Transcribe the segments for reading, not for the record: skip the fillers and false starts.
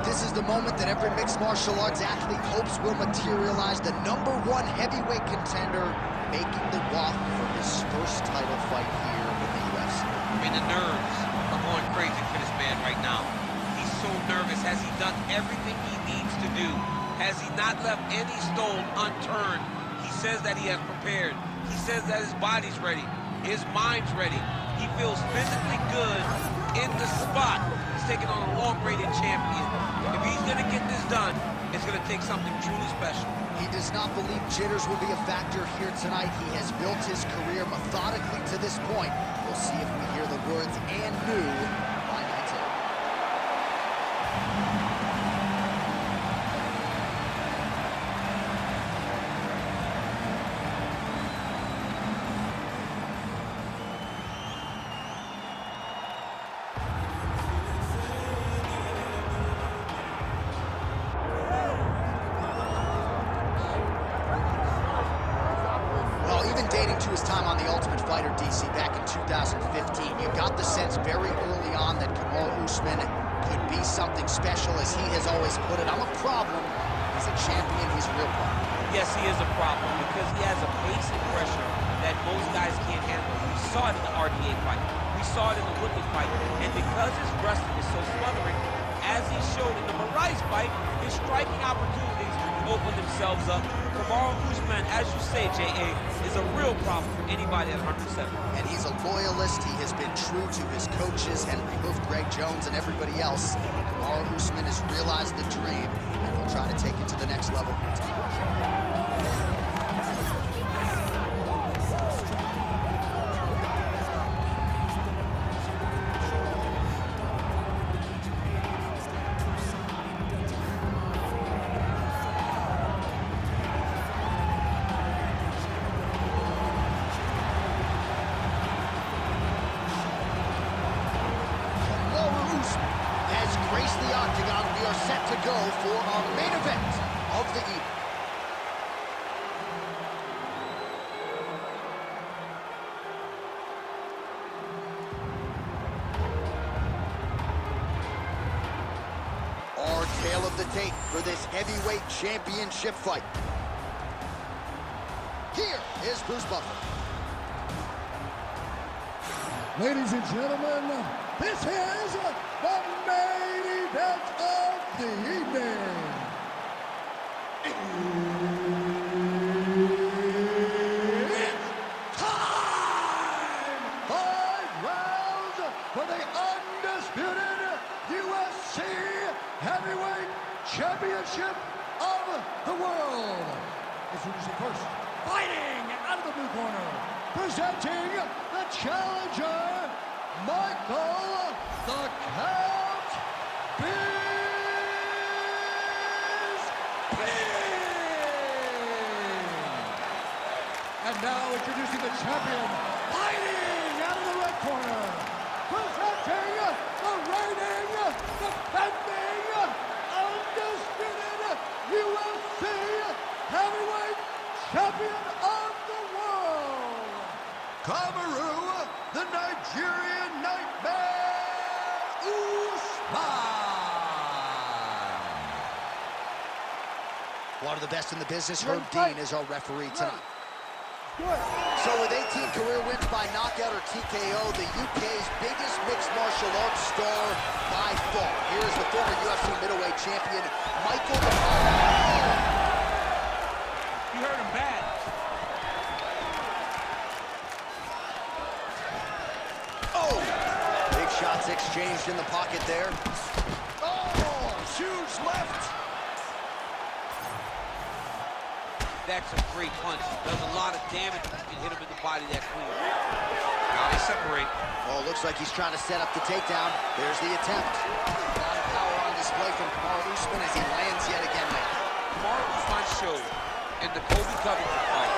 This is the moment that every mixed martial arts athlete hopes will materialize. The #1 heavyweight contender making the walk for his first title fight here in the UFC. I mean, the nerves are going crazy for this man right now. He's so nervous. Has he done everything he needs to do? Has he not left any stone unturned? He says that he has prepared. He says that his body's ready. His mind's ready. He feels physically good in the spot. He's taking on a long-rated champion. If he's going to get this done, it's going to take something truly special. He does not believe jitters will be a factor here tonight. He has built his career methodically to this point. We'll see if we hear the words "and new" by night's end. Dating to his time on The Ultimate Fighter, DC, back in 2015, you got the sense very early on that Kamaru Usman could be something special. As he has always put it, I'm a problem. He's a champion. He's a real problem. Yes, he is a problem because he has a pace and pressure that most guys can't handle. We saw it in the RDA fight. We saw it in the Woodley fight. And because his wrestling is so smothering, as he showed in the Moraes fight, his striking opportunities open themselves up. Kamaru Usman, as you say, J.A., is a real problem for anybody at 107. And he's a loyalist. He has been true to his coaches, Henry Hoof, Greg Jones, and everybody else. Kamaru Usman has realized the dream, and he'll try to take it to the next level here tonight. The octagon, we are set to go for our main event of the evening. Our tale of the tape for this heavyweight championship fight. Here is Bruce Buffer. Ladies and gentlemen, this is the main event of the evening. It's time! 5 rounds for the undisputed UFC Heavyweight Championship of the world. Introducing first, fighting out of the blue corner, presenting the challenger, Michael the Count Bisping. And now introducing the champion, fighting out of the red corner, presenting the reigning, defending, undisputed UFC Heavyweight Champion of the world, Kamaru, the Nigerian Nightmare, Usman. One of the best in the business, Herb Dean, is our referee tonight. So with 18 career wins by knockout or TKO, the UK's biggest mixed martial arts star by far. Here is the former UFC middleweight champion, Michael the Count. You heard him bad. Oh! Big shots exchanged in the pocket there. Oh! Huge left! That's a great punch. Does a lot of damage if you can hit him in the body that clean. Now they separate. Oh, looks like he's trying to set up the takedown. There's the attempt. A lot of power on display from Kamaru Usman as he lands yet again there. Kamaru Usman showed in the Kobe Covington fight,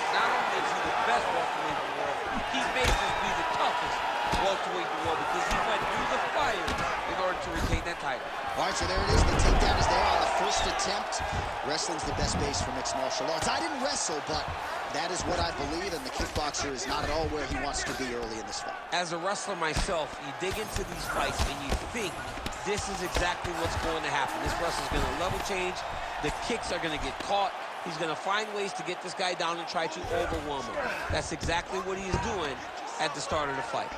not only is he the best welterweight in the world, he may just be the toughest welterweight in the world because he went through the fire in order to retain that title. All right, so there it is. The takedown is there on the first attempt. Wrestling's the best base for mixed martial arts. I didn't wrestle, but that is what I believe, and the kickboxer is not at all where he wants to be early in this fight. As a wrestler myself, you dig into these fights and you think this is exactly what's going to happen. This wrestler's going to level change. The kicks are going to get caught. He's going to find ways to get this guy down and try to overwhelm him. That's exactly what he's doing at the start of the fight.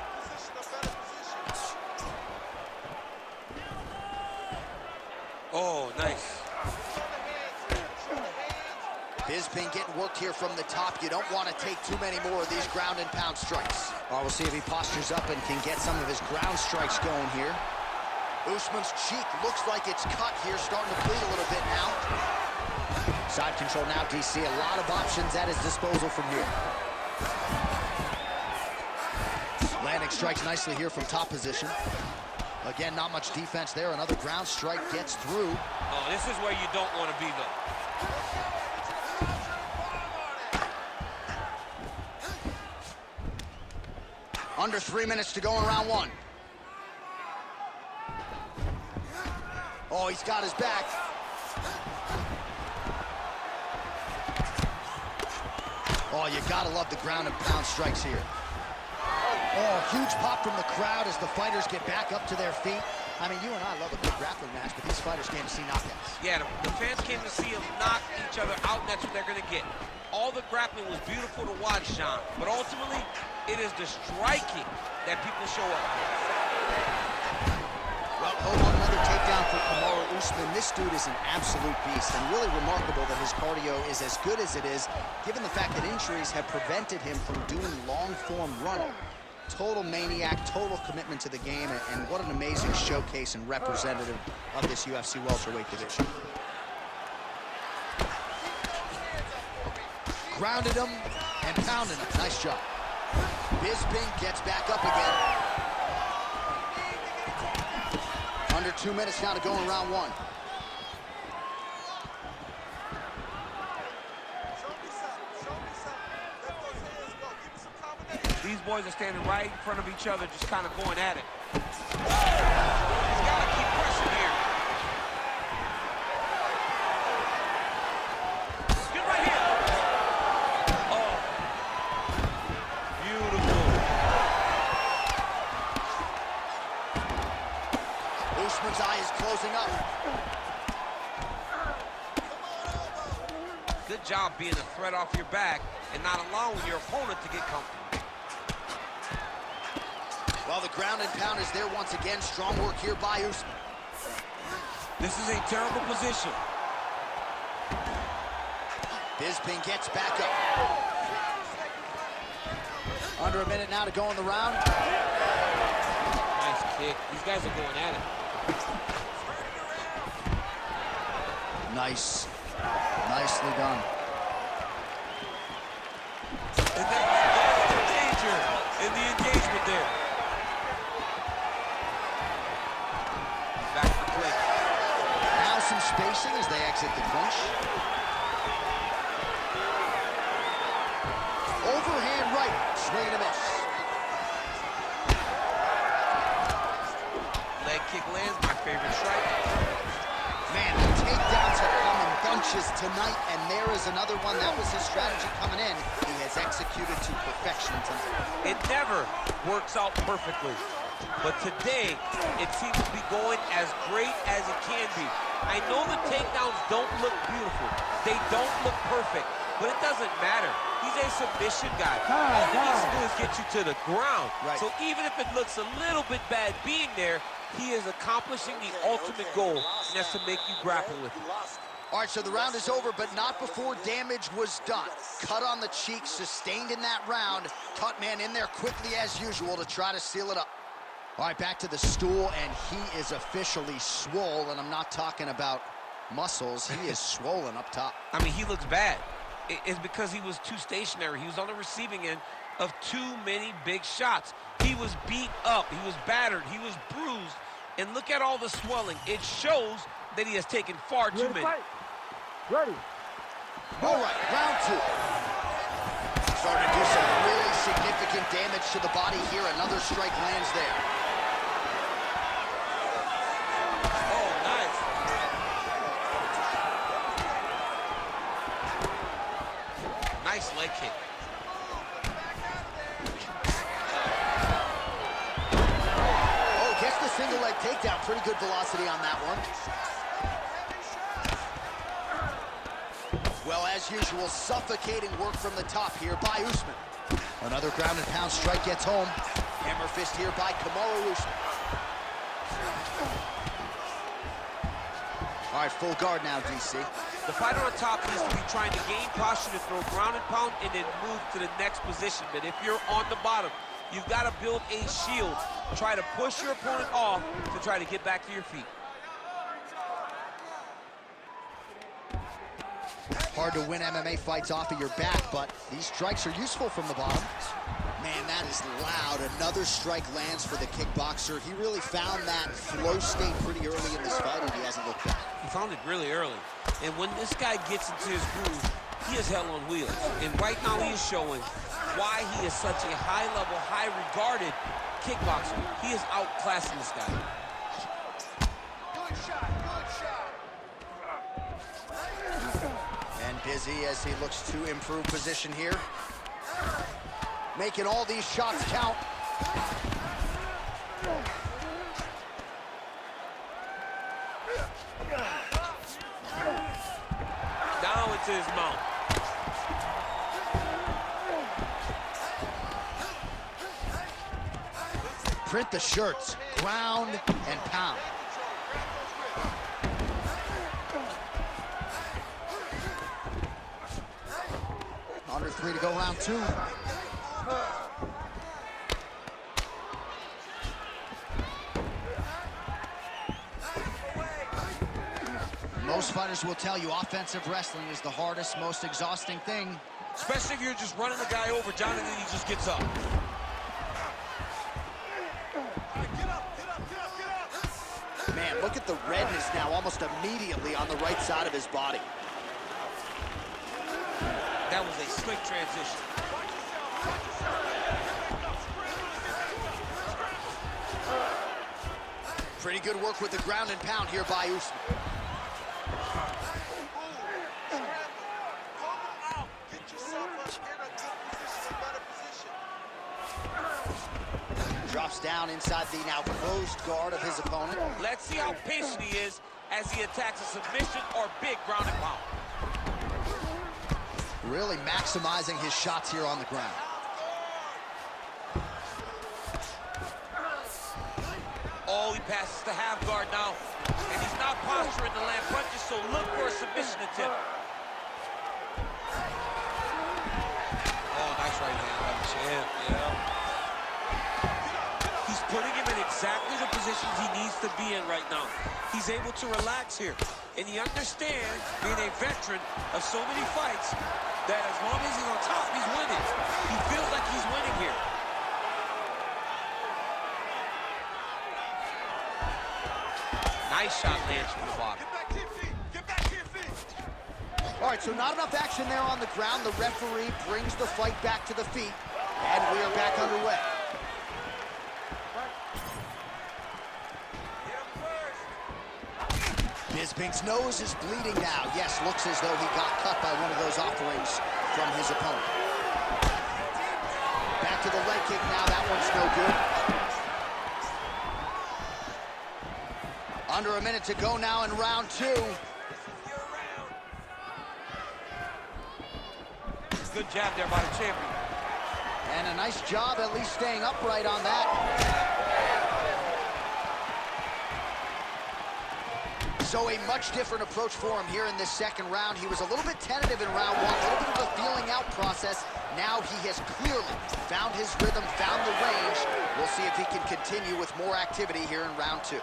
Oh, nice. Bisping getting worked here from the top. You don't want to take too many more of these ground and pound strikes. We'll see if he postures up and can get some of his ground strikes going here. Usman's cheek looks like it's cut here, starting to bleed a little bit now. Side control now, DC. A lot of options at his disposal from here. Landing strikes nicely here from top position. Again, not much defense there. Another ground strike gets through. Oh, this is where you don't want to be, though. Under 3 minutes to go in round one. Oh, he's got his back. Oh, you gotta love the ground and pound strikes here. Oh, huge pop from the crowd as the fighters get back up to their feet. I mean, you and I love a good grappling match, but these fighters came to see knockouts. Yeah, the fans came to see them knock each other out, and that's what they're going to get. All the grappling was beautiful to watch, Sean, but ultimately, it is the striking that people show up for. Well, hold on, another takedown for Kamaru Usman. This dude is an absolute beast, and really remarkable that his cardio is as good as it is, given the fact that injuries have prevented him from doing long-form running. Total maniac, total commitment to the game, and what an amazing showcase and representative of this UFC welterweight division. Grounded him and pounded him. Nice job. Bisping gets back up again. Under 2 minutes now to go in round one. These boys are standing right in front of each other, just kind of going at it. He's got to keep pressing here. Get right here. Oh. Beautiful. Usman's eye is closing up. Good job being a threat off your back and not allowing your opponent to get comfortable. Well, the ground and pound is there once again. Strong work here by Usman. This is a terrible position. Bisping gets back up. Under a minute now to go in the round. Nice kick. These guys are going at it. Nice. Nicely done. And there's the danger in the engagement there. Back to the clinch. Now some spacing as they exit the clinch. Overhand right, swing and a miss. Leg kick lands, my favorite strike. Man, the takedowns have come in bunches tonight, and there is another one. That was his strategy coming in. He has executed to perfection tonight. It never works out perfectly, but today it seems to be going as great as it can be. I know the takedowns don't look beautiful. They don't look perfect, but it doesn't matter. He's a submission guy. All he needs to do is get you to the ground. Right. So even if it looks a little bit bad being there, he is accomplishing the ultimate goal, and that's to make you grapple with it. All right, so the round is over, but not before damage was done. Cut on the cheek, sustained in that round. Cut man in there quickly as usual to try to seal it up. All right, back to the stool, and he is officially swole, and I'm not talking about muscles. He is swollen up top. I mean, he looks bad. It's because he was too stationary. He was on the receiving end of too many big shots. He was beat up. He was battered. He was bruised. And look at all the swelling. It shows that he has taken far too many. Ready. All right, round two. Starting to do some really significant damage to the body here. Another strike lands there. Oh, nice. Nice leg kick. Oh, gets the single leg leg takedown. Pretty good velocity on that one. Well, as usual, suffocating work from the top here by Usman. Another ground and pound strike gets home. Hammer fist here by Kamaru Usman. All right, full guard now, DC. The fighter on top needs to be trying to gain posture to throw ground and pound and then move to the next position. But if you're on the bottom, you've got to build a shield. Try to push your opponent off to try to get back to your feet. Hard to win MMA fights off of your back, but these strikes are useful from the bottom. Man, that is loud. Another strike lands for the kickboxer. He really found that flow state pretty early in this fight, and he hasn't looked back. He found it really early. And when this guy gets into his groove, he is hell on wheels. And right now he is showing why he is such a high-level, high-regarded kickboxer. He is outclassing this guy. Good shot, good shot. And busy as he looks to improve position here. Making all these shots count. Down into his mount. Print the shirts, ground and pound. Under 3 to go, round 2. Most fighters will tell you offensive wrestling is the hardest, most exhausting thing. Especially if you're just running the guy over, Jonathan, he just gets up. Man, look at the redness now almost immediately on the right side of his body. That was a slick transition. Pretty good work with the ground and pound here by Usman. Drops down inside the now closed guard of his opponent. Let's see how patient he is as he attacks a submission or big ground and pound. Really maximizing his shots here on the ground. Oh, he passes the half guard now. And he's not posturing to land punches, so look for a submission attempt. Oh, nice right hand by the champ, yeah. He's putting him in exactly the positions he needs to be in right now. He's able to relax here. And he understands, being a veteran of so many fights, that as long as he's on top, he's winning. He feels like he's winning here. Nice shot lands from the bottom. Get back to your feet. Get back to your feet. All right, so not enough action there on the ground. The referee brings the fight back to the feet, and we are back underway. Bisping's nose is bleeding now. Yes, looks as though he got cut by one of those offerings from his opponent. Back to the leg kick now. That one's no good. Under a minute to go now in round 2. Good jab there by the champion. And a nice job at least staying upright on that. So a much different approach for him here in this second round. He was a little bit tentative in round 1, a little bit of a feeling out process. Now he has clearly found his rhythm, found the range. We'll see if he can continue with more activity here in round 2.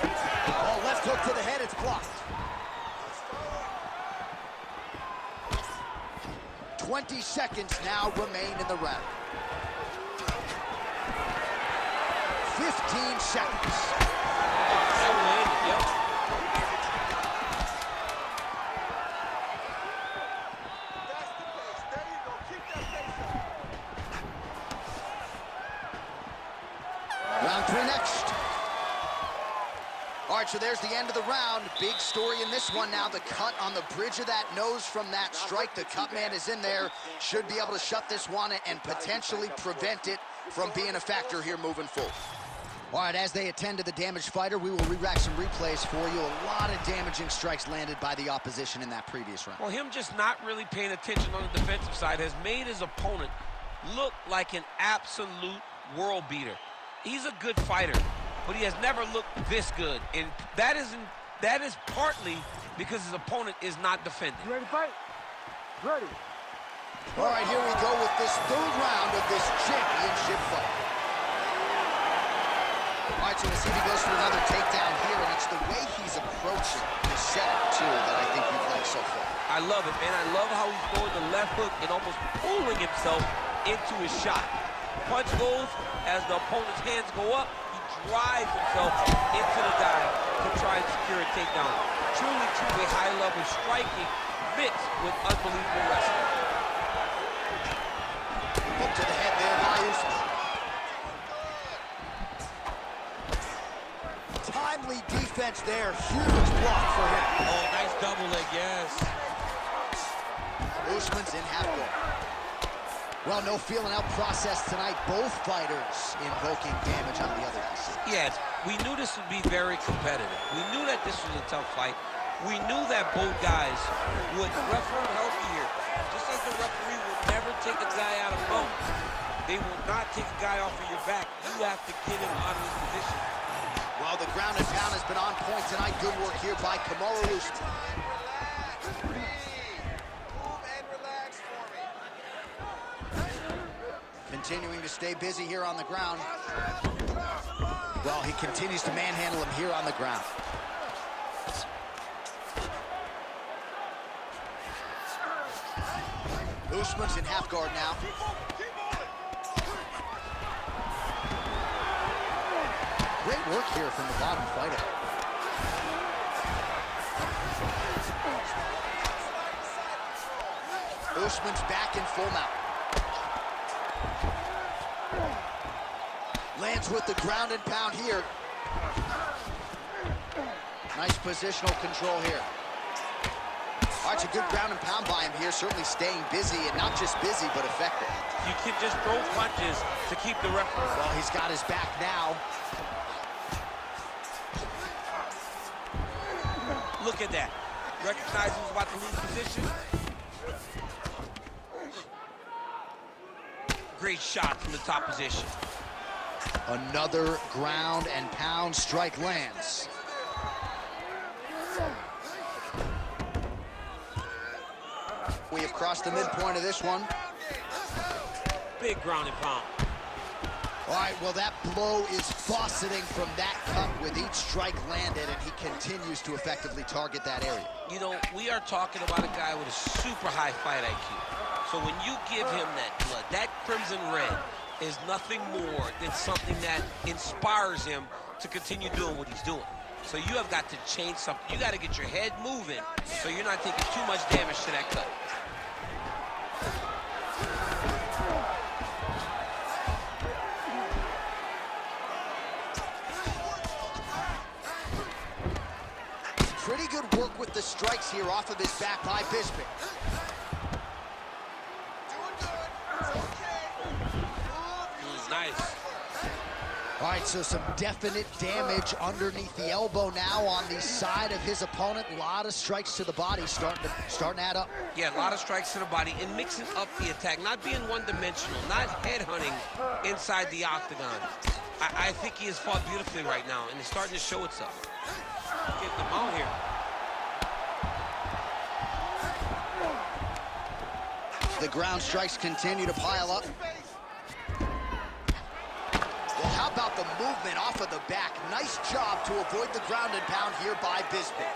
Oh, left hook to the head, it's blocked. 20 seconds now remain in the round. 15 seconds. Round 3 next. All right, so there's the end of the round. Big story in this one now. The cut on the bridge of that nose from that strike. The cut man is in there. Should be able to shut this one and potentially prevent it from being a factor here moving forward. All right, as they attend to the damaged fighter, we will re-rack some replays for you. A lot of damaging strikes landed by the opposition in that previous round. Well, him just not really paying attention on the defensive side has made his opponent look like an absolute world beater. He's a good fighter, but he has never looked this good, and that is partly because his opponent is not defending. You ready to fight? Ready. All right, here we go with this third round of this championship fight. All right, so we'll see if he goes for another takedown here, and it's the way he's approaching the setup, too, that I think you've liked so far. I love it, man. I love how he's throwing the left hook and almost pulling himself into his shot. Punch goes, as the opponent's hands go up, he drives himself into the dive to try and secure a takedown. Truly, truly high-level striking mixed with unbelievable wrestling. Hook to the head there by Usman. Timely defense there. Huge block for him. Oh, nice double leg, yes. Usman's in half guard. Well, no feeling out process tonight. Both fighters invoking damage on the other end. Yes, we knew this would be very competitive. We knew that this was a tough fight. We knew that both guys would referee healthy here. Just like the referee will never take a guy out of bones. They will not take a guy off of your back. You have to get him out of his position. Well, the ground and pound has been on point tonight. Good work here by Kamaru. Continuing to stay busy here on the ground. Well, he continues to manhandle him here on the ground. Usman's in half guard now. Great work here from the bottom fighter. Usman's back in full mount. Lands with the ground and pound here. Nice positional control here. All right, it's a good ground and pound by him here, certainly staying busy, and not just busy, but effective. You can just throw punches to keep the referee. Well, he's got his back now. Look at that. Recognized he was about to lose position. Great shot from the top position. Another ground and pound strike lands. We have crossed the midpoint of this one. Big ground and pound. All right, well, that blow is fauceting from that cut with each strike landed, and he continues to effectively target that area. You know, we are talking about a guy with a super high fight IQ. So when you give him that blood, that crimson red is nothing more than something that inspires him to continue doing what he's doing. So you have got to change something. You got to get your head moving so you're not taking too much damage to that cut. Pretty good work with the strikes here off of his back by Bisping. Nice. All right, so some definite damage underneath the elbow now on the side of his opponent. A lot of strikes to the body starting to add up. Yeah, a lot of strikes to the body and mixing up the attack, not being one-dimensional, not headhunting inside the octagon. I think he has fought beautifully right now, and it's starting to show itself. Get them out here. The ground strikes continue to pile up. Well, how about the movement off of the back? Nice job to avoid the ground and pound here by Bisping.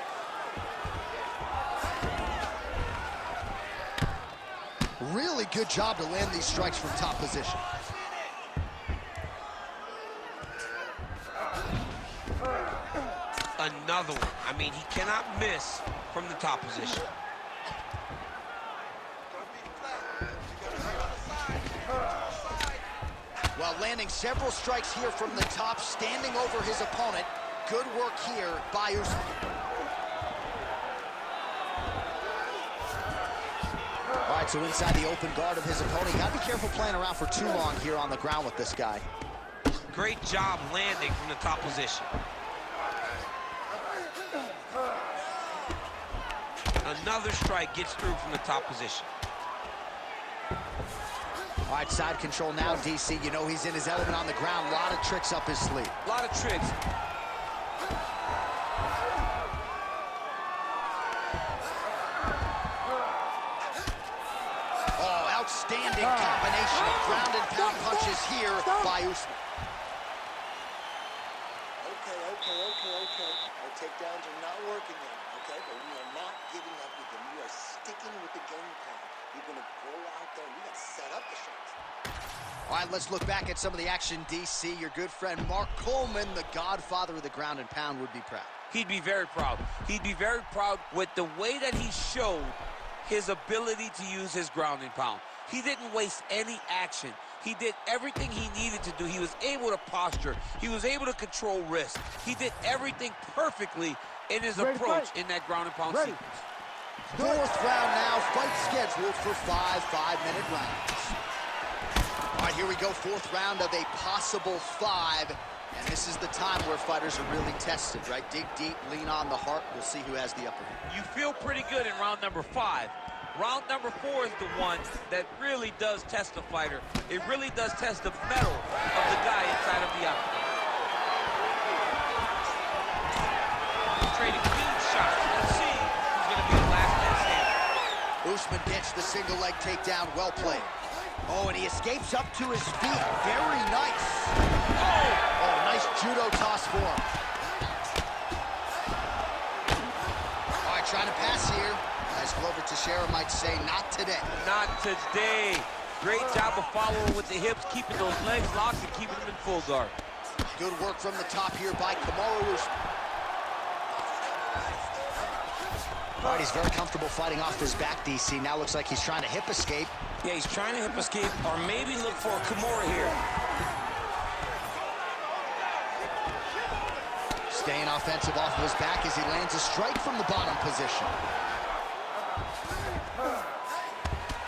Really good job to land these strikes from top position. Another one. I mean, he cannot miss from the top position. While landing several strikes here from the top, standing over his opponent. Good work here by Usman. All right, so inside the open guard of his opponent. Gotta be careful playing around for too long here on the ground with this guy. Great job landing from the top position. Another strike gets through from the top position. All right, side control now, DC. You know he's in his element on the ground. A lot of tricks up his sleeve. A lot of tricks. Oh, outstanding combination of ground and pound punches here by Usman. Okay. Our takedowns are not working yet, okay? But we are not giving up with them. We are sticking with the game plan. We're going to go out there and we got to set up the shots. All right, let's look back at some of the action, DC. Your good friend Mark Coleman, the godfather of the ground and pound, would be proud. He'd be very proud. He'd be very proud with the way that he showed his ability to use his ground and pound. He didn't waste any action. He did everything he needed to do. He was able to posture. He was able to control wrist. He did everything perfectly in his approach in that ground and pound sequence. Fourth round now, fight scheduled for 5 5-minute rounds. All right, here we go, fourth round of a possible 5. And this is the time where fighters are really tested, right? Dig deep, lean on the heart. We'll see who has the upper hand. You feel pretty good in round number 5. Round number 4 is the one that really does test the fighter. It really does test the mettle of the guy inside of the octagon. Trading huge shots. Let's see who's going to be the last man standing. Usman gets the single leg takedown, well played. Oh, and he escapes up to his feet. Very nice. Oh, nice judo toss for him. All right, trying to pass here. As Glover Teixeira might say, not today. Not today. Great job of following with the hips, keeping those legs locked and keeping them in full guard. Good work from the top here by Kamaru Usman. All right, he's very comfortable fighting off his back, DC. Now looks like he's trying to hip escape. Yeah, he's trying to hip escape or maybe look for a Kamaru here. Staying offensive off of his back as he lands a strike from the bottom position.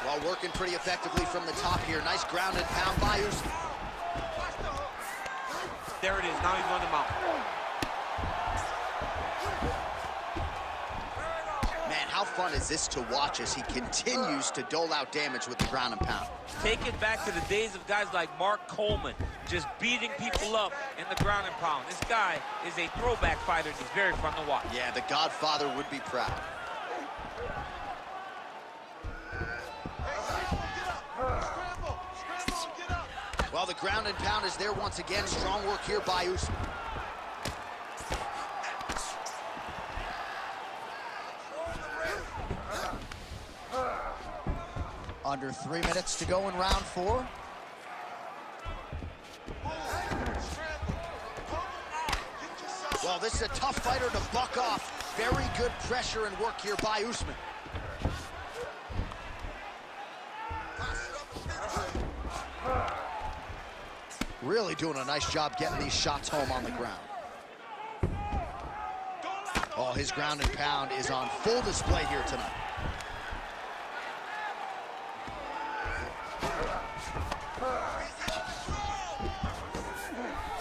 While working pretty effectively from the top here. Nice ground and pound by Usman. There it is. Now he's on the mount. Man, how fun is this to watch as he continues to dole out damage with the ground and pound? Take it back to the days of guys like Mark Coleman, just beating people up in the ground and pound. This guy is a throwback fighter, and he's very fun to watch. Yeah, the Godfather would be proud. Well, the ground and pound is there once again. Strong work here by Usman. Under 3 minutes to go in round 4. Well, this is a tough fighter to buck off. Very good pressure and work here by Usman. Really doing a nice job getting these shots home on the ground. Oh, his ground and pound is on full display here tonight.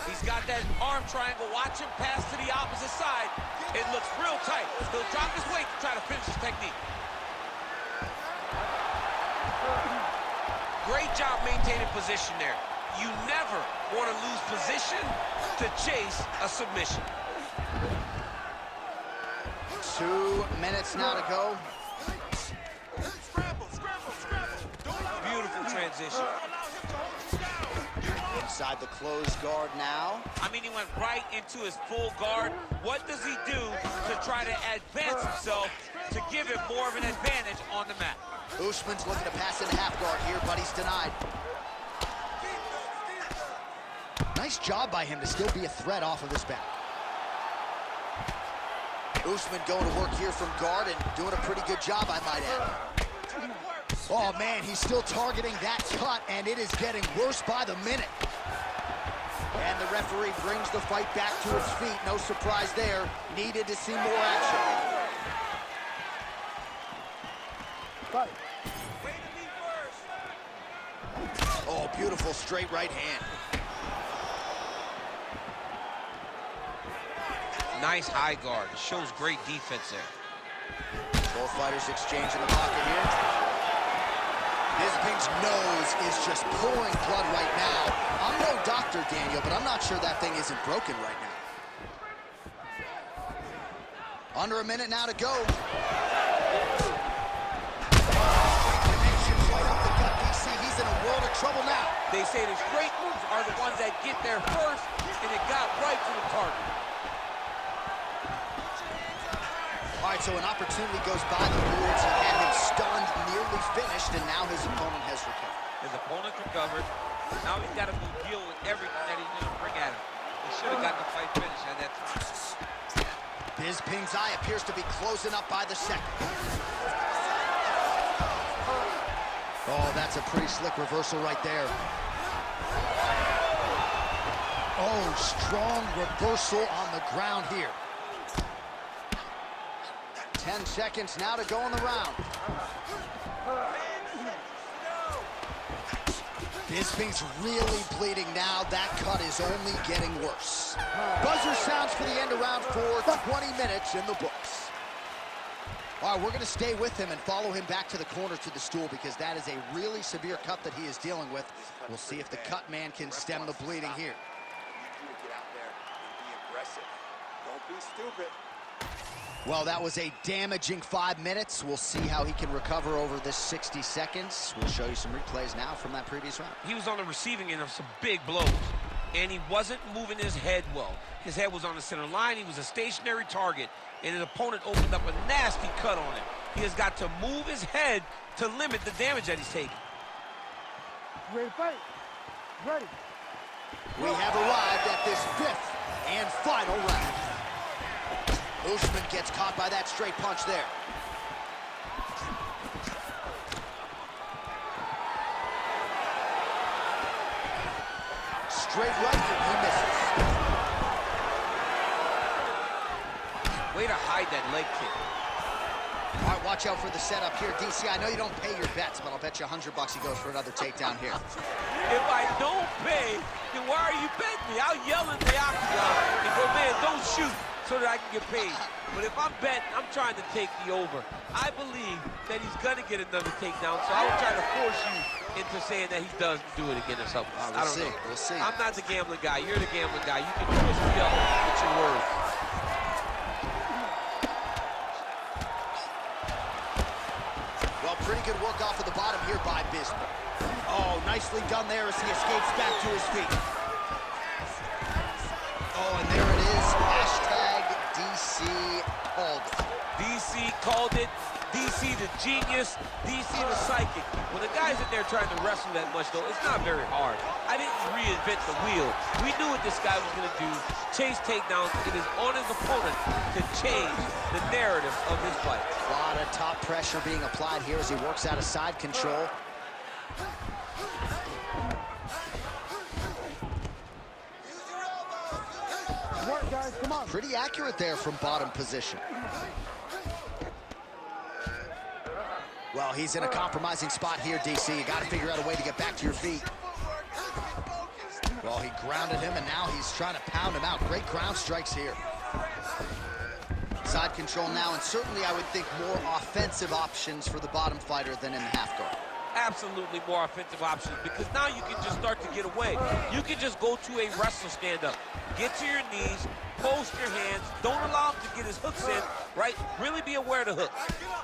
He's got that arm triangle. Watch him pass to the opposite side. It looks real tight. He'll drop his weight to try to finish his technique. Great job maintaining position there. You never want to lose position to chase a submission. 2 minutes now to go. Beautiful transition. Inside the closed guard now. I mean, he went right into his full guard. What does he do to try to advance himself to give him more of an advantage on the mat? Usman's looking to pass into half guard here, but he's denied. Nice job by him to still be a threat off of his back. Usman going to work here from guard and doing a pretty good job, I might add. Oh, man, he's still targeting that cut, and it is getting worse by the minute. And the referee brings the fight back to its feet. No surprise there. Needed to see more action. Fight. Oh, beautiful straight right hand. Nice high guard. Shows great defense there. Both fighters exchange in the pocket here. Bisping's nose is just pouring blood right now. I'm no doctor, Daniel, but I'm not sure that thing isn't broken right now. Under a minute now to go. Connections right up the gut, DC. He's in a world of trouble now. They say the straight moves are the ones that get there first, and it got right to the target. All right, so an opportunity goes by the boards. He had him stunned, nearly finished, and now his opponent has recovered. His opponent recovered. Now he's got to go deal with everything that he's going to bring at him. He should have gotten the fight finished at that time. Bisping's eye appears to be closing up by the second. Oh, that's a pretty slick reversal right there. Oh, strong reversal on the ground here. 10 seconds now to go in the round. Bisping's really bleeding now. That cut is only getting worse. Buzzer sounds for the end of round 4, 20 minutes in the books. All right, we're going to stay with him and follow him back to the corner to the stool because that is a really severe cut that he is dealing with. We'll see if the cut man can stem the bleeding here. I need you to get out there and be aggressive. Don't be stupid. Well, that was a damaging 5 minutes. We'll see how he can recover over this 60 seconds. We'll show you some replays now from that previous round. He was on the receiving end of some big blows, and he wasn't moving his head well. His head was on the center line. He was a stationary target, and his opponent opened up a nasty cut on him. He has got to move his head to limit the damage that he's taking. Ready to fight? Ready. We have arrived at this 5th and final round. USMAN gets caught by that straight punch there. Straight right, he misses. Way to hide that leg kick. All right, watch out for the setup here, DC. I know you don't pay your bets, but I'll bet you $100 he goes for another takedown here. If I don't pay, then why are you betting me? I'll yell in the octagon and go, man, don't shoot, so that I can get paid. But if I'm betting, I'm trying to take the over. I believe that he's going to get another takedown, so I will try to force you into saying that he doesn't do it again or something. I don't know. We'll see. I'm not the gambling guy. You're the gambling guy. You can twist me up with your words. Well, pretty good work off of the bottom here by Bisping. Oh, nicely done there as he escapes back to his feet. Oh, and there it is. Hashtag DC called it. DC called it. DC the genius. DC the psychic. When the guy's in there trying to wrestle that much, though, it's not very hard. I didn't reinvent the wheel. We knew what this guy was going to do. Chase takedowns. It is on his opponent to change the narrative of his fight. A lot of top pressure being applied here as he works out of side control. Work, guys. Come on. Pretty accurate there from bottom position. Well, he's in a compromising spot here, DC. You got to figure out a way to get back to your feet. Well, he grounded him, and now he's trying to pound him out. Great ground strikes here. Side control now, and certainly I would think more offensive options for the bottom fighter than in the half guard. Absolutely more offensive options, because now you can just start to get away. You can just go to a wrestler stand-up. Get to your knees, post your hands, don't allow him to get his hooks in, right? Really be aware of the hook.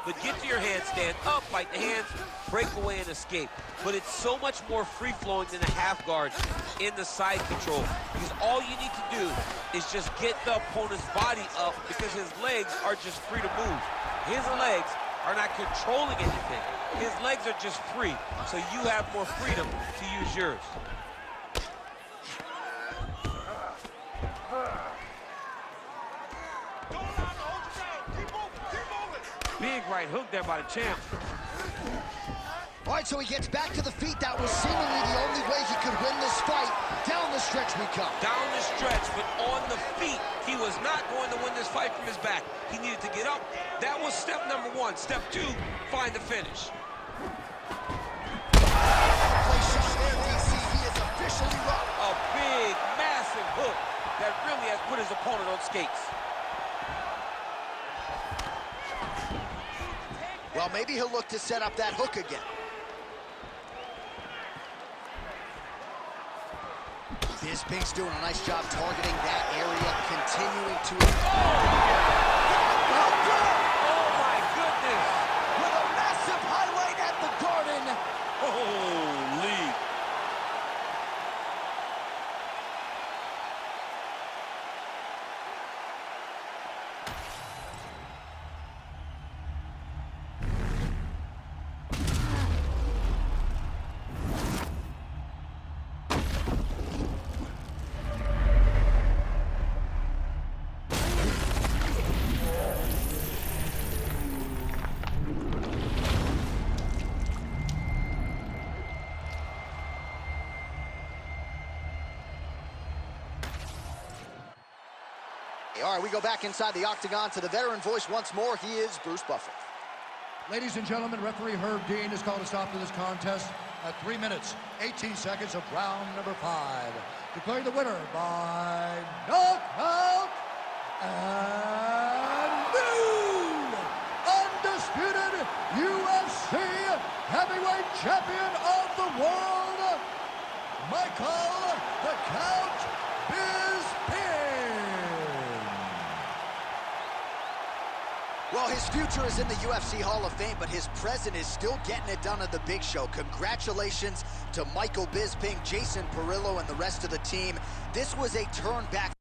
But get to your hands, stand up, fight the hands, break away and escape. But it's so much more free-flowing than the half guard in the side control, because all you need to do is just get the opponent's body up, because his legs are just free to move. His legs are not controlling anything. His legs are just free, so you have more freedom to use yours. Big right hook there by the champ. All right, so he gets back to the feet. That was seemingly the only way he could win this fight. Down the stretch we come. Down the stretch, but on the feet. He was not going to win this fight from his back. He needed to get up. That was step number 1. Step 2, find the finish. Places there, DC. He is officially rocked. A big, massive hook that really has put his opponent on skates. Well, maybe he'll look to set up that hook again. Bisping's doing a nice job targeting that area, continuing to... Oh, my goodness! With a massive highlight at the Garden. Holy! All right, we go back inside the octagon to the veteran voice once more. He is Bruce Buffer. Ladies and gentlemen, referee Herb Dean has called a stop to this contest at 3 minutes, 18 seconds of round number 5. Declaring the winner by knockout and new undisputed UFC heavyweight champion of the world, Michael the Count Bisping. Well, his future is in the UFC Hall of Fame, but his present is still getting it done at the big show. Congratulations to Michael Bisping, Jason Perillo, and the rest of the team. This was a turn back.